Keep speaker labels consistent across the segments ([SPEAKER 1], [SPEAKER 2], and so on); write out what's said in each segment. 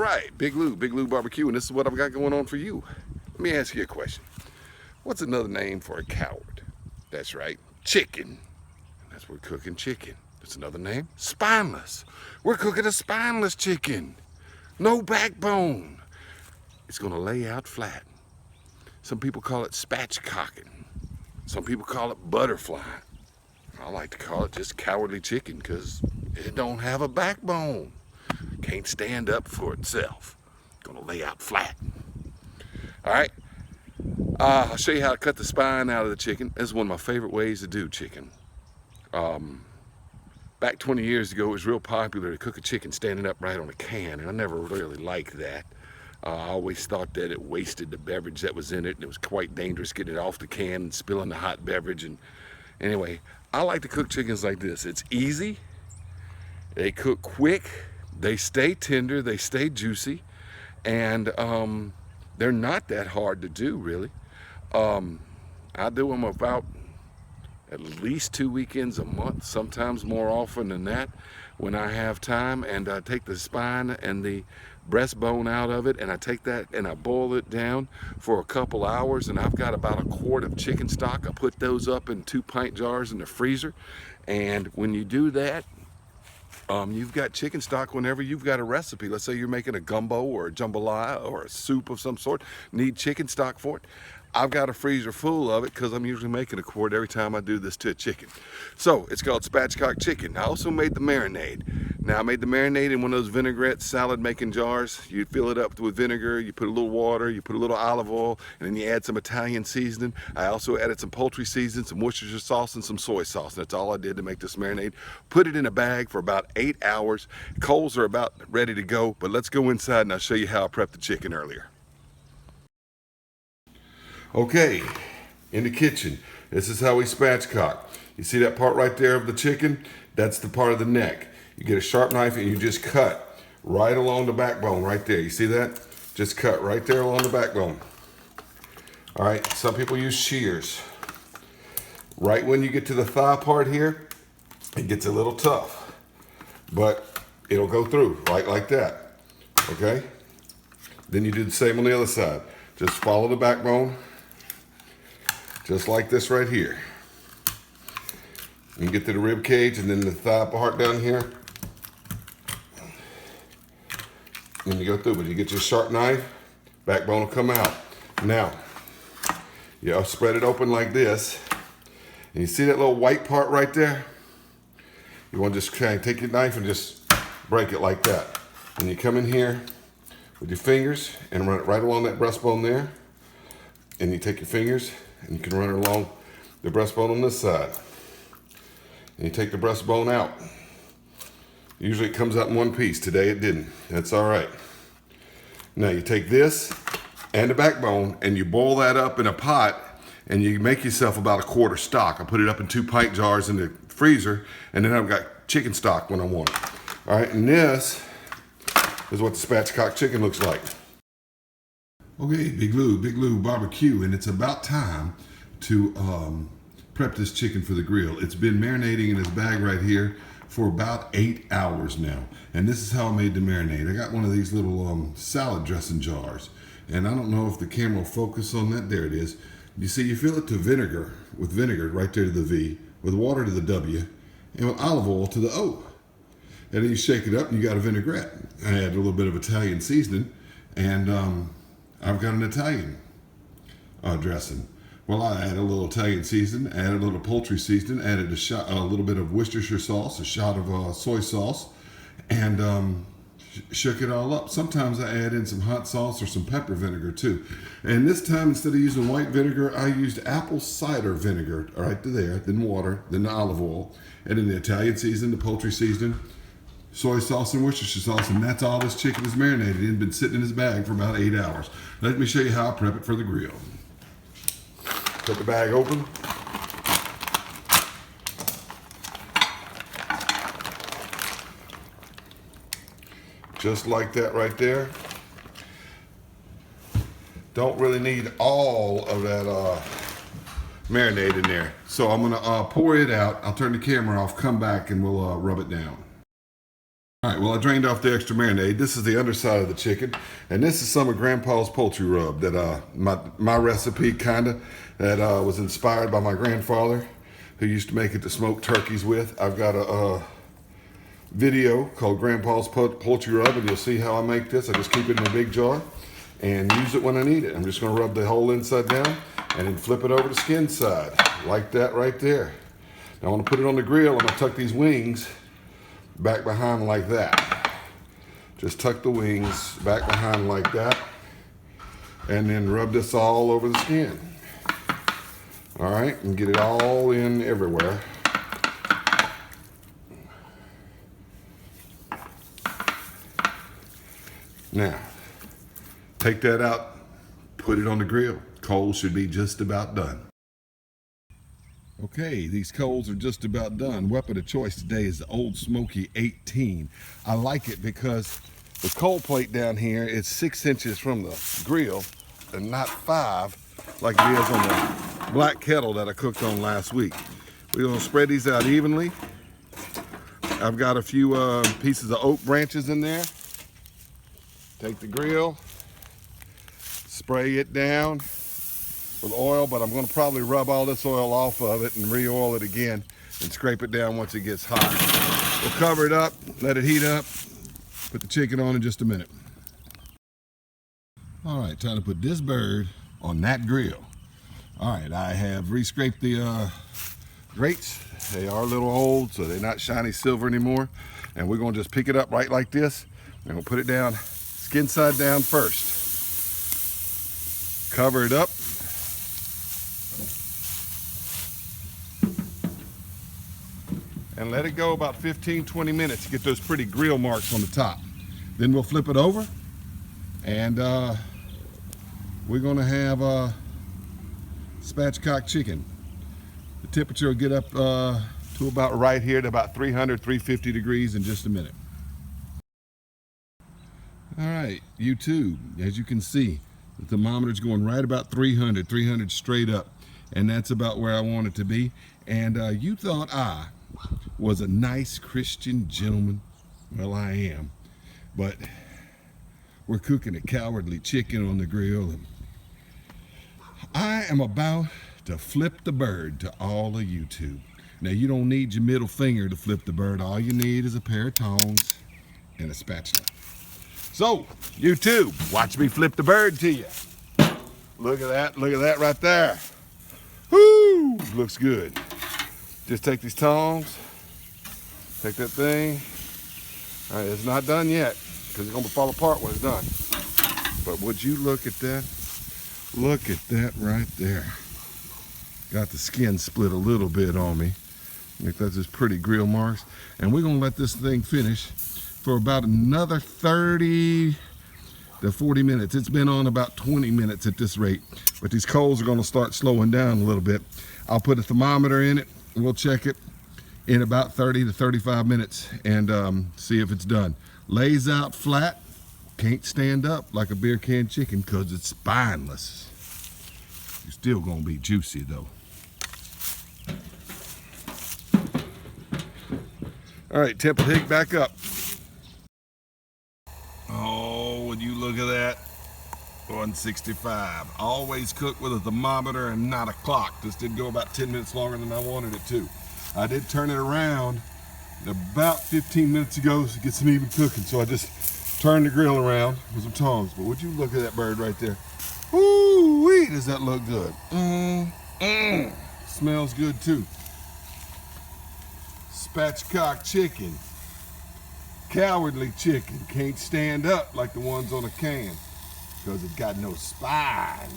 [SPEAKER 1] right, Big Lou Barbecue, and this is what I've got going on for you. Let me ask you a question. What's another name for a coward? That's right, chicken. That's what we're cooking chicken. That's another name, spineless. We're cooking a spineless chicken. No backbone. It's gonna lay out flat. Some people call it spatchcocking. Some people call it butterfly. I like to call it just cowardly chicken because it don't have a backbone. Can't stand up for itself. Gonna lay out flat. All right, I'll show you how to cut the spine out of the chicken. This is one of my favorite ways to do chicken. Back 20 years ago, it was real popular to cook a chicken standing upright on a can, and I never really liked that. I always thought that it wasted the beverage that was in it, and it was quite dangerous getting it off the can and spilling the hot beverage. And anyway, I like to cook chickens like this. It's easy, they cook quick, they stay tender, they stay juicy, and they're not that hard to do, really. I do them about at least 2 weekends a month, sometimes more often than that when I have time, and I take the spine and the breastbone out of it, and I take that and I boil it down for a couple hours, and I've got about a quart of chicken stock. I put those up in 2-pint jars in the freezer, and when you do that, you've got chicken stock whenever you've got a recipe. Let's say you're making a gumbo or a jambalaya or a soup of some sort, need chicken stock for it. I've got a freezer full of it because I'm usually making a quart every time I do this to a chicken. So it's called spatchcocked chicken. I also made the marinade. Now I made the marinade in one of those vinaigrette salad making jars. You fill it up with vinegar, you put a little water, you put a little olive oil, and then you add some Italian seasoning. I also added some poultry seasoning, some Worcestershire sauce, and some soy sauce. That's all I did to make this marinade. Put it in a bag for about 8 hours. Coals are about ready to go, but let's go inside and I'll show you how I prepped the chicken earlier. Okay, in the kitchen, this is how we spatchcock. You see that part right there of the chicken? That's the part of the neck. You get a sharp knife and you just cut right along the backbone right there. You see that? Just cut right there along the backbone. All right, some people use shears. Right when you get to the thigh part here, it gets a little tough, but it'll go through right like that, okay? Then you do the same on the other side. Just follow the backbone. Just like this right here. You get to the rib cage and then the thigh part down here. And you go through, but you get your sharp knife, backbone will come out. Now, you spread it open like this. And you see that little white part right there? You want to just kind of take your knife and just break it like that. And you come in here with your fingers and run it right along that breastbone there. And you take your fingers and you can run it along the breastbone on this side. And you take the breastbone out. Usually it comes out in one piece. Today it didn't. That's all right. Now you take this and the backbone and you boil that up in a pot and you make yourself about a quart of stock. I put it up in 2-pint jars in the freezer, and then I've got chicken stock when I want it. All right, and this is what the spatchcocked chicken looks like. Okay, Big Lou Barbecue, and it's about time to prep this chicken for the grill. It's been marinating in this bag right here for about 8 hours now. And this is how I made the marinade. I got one of these little salad dressing jars. And I don't know if the camera will focus on that. There it is. You see, you fill it to vinegar, with vinegar right there to the V, with water to the W, and with olive oil to the O. And then you shake it up and you got a vinaigrette. I add a little bit of Italian seasoning, and I've got an Italian dressing. Well, I added a little Italian seasoning, added a little poultry seasoning, added a little bit of Worcestershire sauce, a shot of soy sauce, and shook it all up. Sometimes I add in some hot sauce or some pepper vinegar too. And this time, instead of using white vinegar, I used apple cider vinegar right there, then water, then the olive oil, and then the Italian seasoning, the poultry seasoning, soy sauce, and Worcestershire sauce, and that's all this chicken is marinated in. Been sitting in this bag for about 8 hours. Let me show you how I prep it for the grill. Cut the bag open. Just like that right there. Don't really need all of that marinade in there. So I'm gonna pour it out. I'll turn the camera off, come back, and we'll rub it down. All right, well, I drained off the extra marinade. This is the underside of the chicken, and this is some of Grandpa's poultry rub that my recipe that was inspired by my grandfather, who used to make it to smoke turkeys with. I've got a video called Grandpa's Poultry Rub, and you'll see how I make this. I just keep it in a big jar and use it when I need it. I'm just gonna rub the whole inside down and then flip it over the skin side, like that right there. Now I wanna put it on the grill. I'm gonna tuck these wings back behind like that. Just tuck the wings back behind like that, and then rub this all over the skin. All right, and get it all in everywhere. Now, take that out, put it on the grill. Coals should be just about done. Okay, these coals are just about done. Weapon of choice today is the Old Smokey 18. I like it because the coal plate down here is 6 inches from the grill and not 5 like it is on the black kettle that I cooked on last week. We're gonna spread these out evenly. I've got a few pieces of oak branches in there. Take the grill, spray it down with oil, but I'm going to probably rub all this oil off of it and re-oil it again and scrape it down once it gets hot. We'll cover it up, let it heat up, put the chicken on in just a minute. All right, time to put this bird on that grill. All right, I have re-scraped the grates. They are a little old, so they're not shiny silver anymore. And we're going to just pick it up right like this, and we'll put it down skin side down first. Cover it up. And let it go about 15-20 minutes to get those pretty grill marks on the top. Then we'll flip it over, and we're gonna have spatchcocked chicken. The temperature will get up to about right here to about 300, 350 degrees in just a minute. All right, YouTube, as you can see, the thermometer's going right about 300 straight up, and that's about where I want it to be. And you thought I was a nice Christian gentleman. Well, I am, but we're cooking a cowardly chicken on the grill, and I am about to flip the bird to all of YouTube. Now, you don't need your middle finger to flip the bird. All you need is a pair of tongs and a spatula. So, YouTube, watch me flip the bird to you. Look at that right there. Woo, looks good. Just take these tongs, take that thing. All right, it's not done yet because it's gonna fall apart when it's done. But would you look at that? Look at that right there. Got the skin split a little bit on me. I think that's just pretty grill marks. And we're gonna let this thing finish for about another 30 to 40 minutes. It's been on about 20 minutes at this rate, but these coals are gonna start slowing down a little bit. I'll put a thermometer in it, and we'll check it in about 30 to 35 minutes and see if it's done. Lays out flat, can't stand up like a beer can chicken because it's spineless. You're still gonna be juicy though. All right, temper heat back up. Oh, would you look at that? 165. Always cook with a thermometer and not a clock. This did go about 10 minutes longer than I wanted it to. I did turn it around about 15 minutes ago to get some even cooking, so I just turned the grill around with some tongs. But would you look at that bird right there? Ooh-wee, does that look good? Smells good too. Spatchcocked chicken. Cowardly chicken. Can't stand up like the ones on a can because it's got no spine.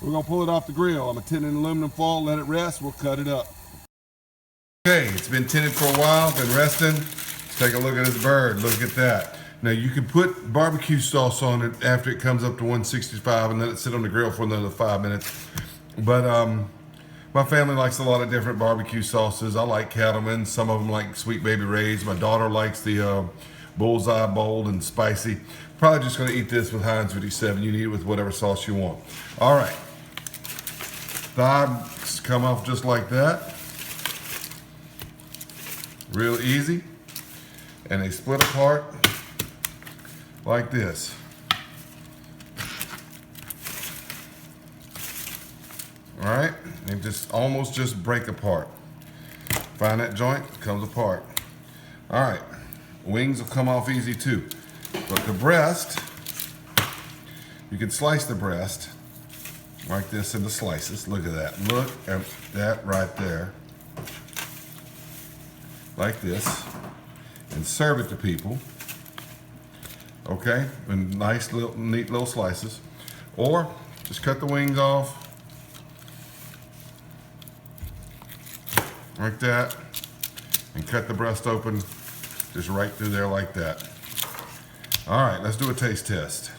[SPEAKER 1] We're gonna pull it off the grill. I'm gonna tin it in aluminum foil, let it rest, we'll cut it up. Okay, it's been tinted for a while, been resting. Let's take a look at this bird, look at that. Now you can put barbecue sauce on it after it comes up to 165 and let it sit on the grill for another 5 minutes. But my family likes a lot of different barbecue sauces. I like Cattleman, some of them like Sweet Baby Ray's. My daughter likes the Bullseye Bold and Spicy. Probably just gonna eat this with Heinz 57. You can eat it with whatever sauce you want. All right, thighs come off just like that. Real easy. and they split apart like this. All right, they just almost just break apart. Find that joint, comes apart. All right, wings will come off easy too. But the breast, you can slice the breast like this into slices. Look at that. Look at that right there. Like this. And serve it to people. Okay? In nice little, neat little slices. Or just cut the wings off. Like that. And cut the breast open just right through there like that. All right, let's do a taste test.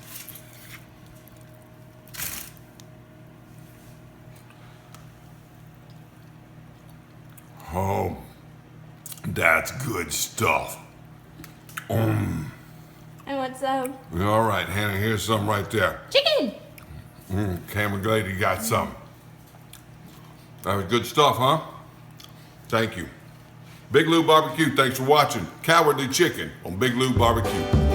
[SPEAKER 1] Oh, that's good stuff.
[SPEAKER 2] And what's up?
[SPEAKER 1] All right, Hannah, here's some right there.
[SPEAKER 2] Chicken!
[SPEAKER 1] Camera lady got some. That was good stuff, huh? Thank you. Big Lou Barbecue, thanks for watching Cowardly Chicken on Big Lou Barbecue.